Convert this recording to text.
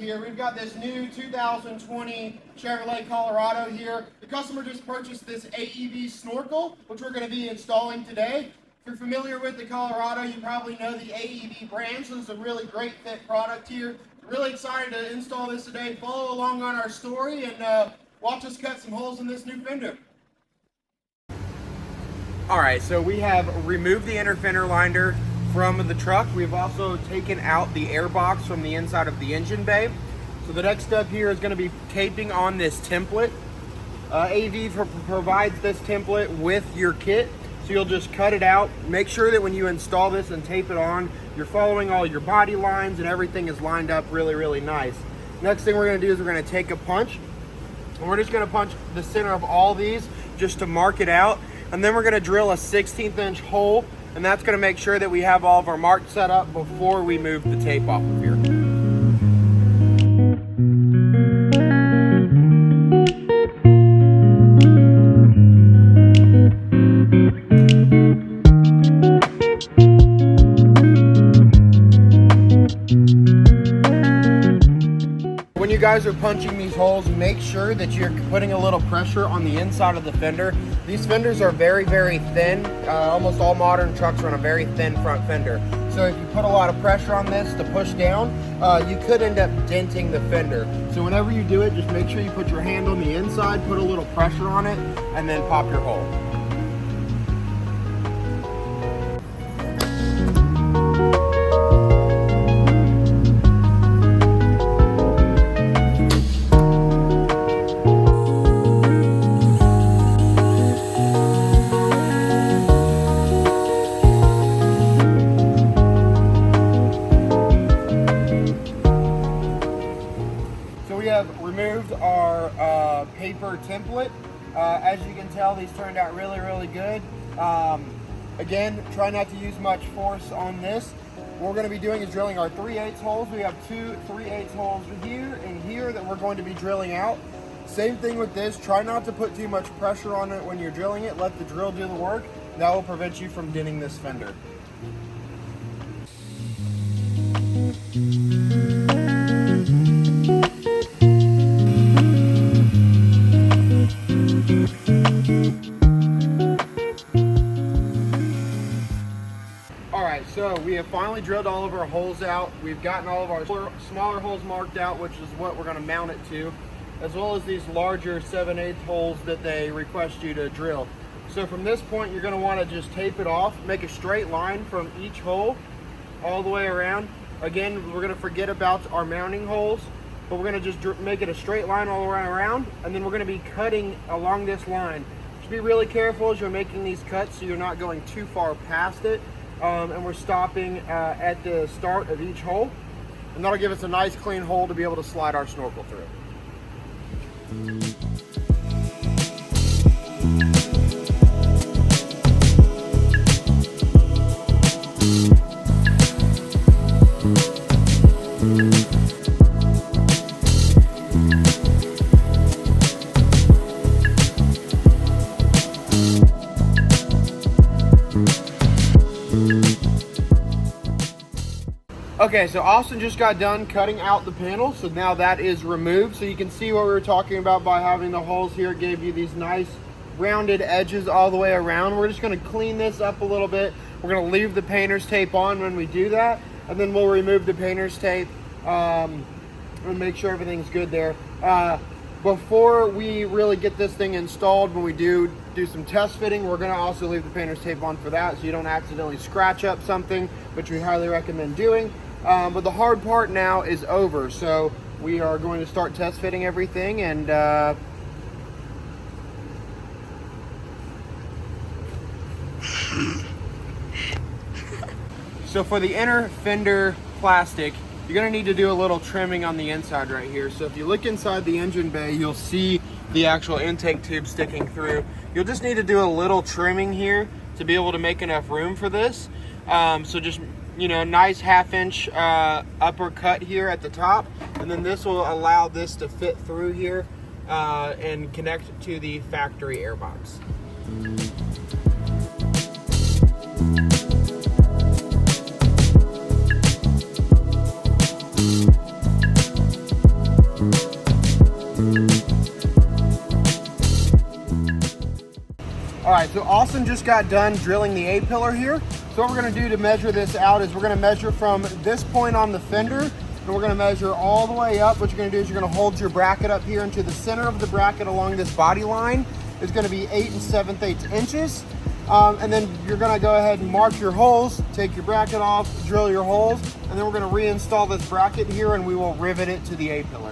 Here we've got this new 2020 Chevrolet Colorado here. The customer just purchased this AEV Snorkel, which we're going to be installing today. If you're familiar with the Colorado, you probably know the AEV brand, so it's a really great fit product here. Really excited to install this today. Follow along on our story and watch us cut some holes in this new fender. Alright, so we have removed the inner fender liner from the truck. We've also taken out the air box from the inside of the engine bay. So the next step here is going to be taping on this template. AEV provides this template with your kit, so you'll just cut it out. Make sure that when you install this and tape it on, you're following all your body lines and everything is lined up really nice. Next thing we're going to do is we're going to take a punch, and we're just going to punch the center of all these just to mark it out, and then we're going to drill a 1/16 inch hole, and that's going to make sure that we have all of our marks set up before we move the tape off of here. When you guys are punching these holes, make sure that you're putting a little pressure on the inside of the fender. These fenders are very thin. Almost all modern trucks run a very thin front fender. So if you put a lot of pressure on this to push down, you could end up denting the fender. So whenever you do it, just make sure you put your hand on the inside, put a little pressure on it, and then pop your hole. Removed our paper template. As you can tell, these turned out really good. Again, try not to use much force on this. What we're going to be doing is drilling our 3/8 holes. We have two 3/8 holes here and here that we're going to be drilling out. Same thing with this. Try not to put too much pressure on it when you're drilling it. Let the drill do the work. That will prevent you from denting this fender. So we have finally drilled all of our holes out. We've gotten all of our smaller holes marked out, which is what we're going to mount it to, as well as these larger 7/8 holes that they request you to drill. So from this point, you're going to want to just tape it off, make a straight line from each hole all the way around. Again, we're going to forget about our mounting holes, but we're going to just make it a straight line all the way around, and then we're going to be cutting along this line. Just be really careful as you're making these cuts so you're not going too far past it. And we're stopping at the start of each hole, and that'll give us a nice clean hole to be able to slide our snorkel through. Okay, so Austin just got done cutting out the panel, so now that is removed. So you can see what we were talking about by having the holes here. It gave you these nice rounded edges all the way around. We're just going to clean this up a little bit. We're going to leave the painter's tape on when we do that, and then we'll remove the painter's tape and make sure everything's good there. Before we really get this thing installed, when we do some test fitting, we're going to also leave the painter's tape on for that, so you don't accidentally scratch up something, which we highly recommend doing. But the hard part now is over, so we are going to start test fitting everything. And so for the inner fender plastic, you're going to need to do a little trimming on the inside right here. So if you look inside the engine bay, you'll see the actual intake tube sticking through. You'll just need to do a little trimming here to be able to make enough room for this. So just, you know, nice 1/2 inch upper cut here at the top, and then this will allow this to fit through here and connect to the factory airbox. All right, so Austin just got done drilling the A-pillar here. So what we're gonna do to measure this out is we're gonna measure from this point on the fender, and we're gonna measure all the way up. What you're gonna do is you're gonna hold your bracket up here into the center of the bracket along this body line. It's gonna be 8 7/8 inches. And then you're gonna go ahead and mark your holes, take your bracket off, drill your holes, and then we're gonna reinstall this bracket here and we will rivet it to the A-pillar.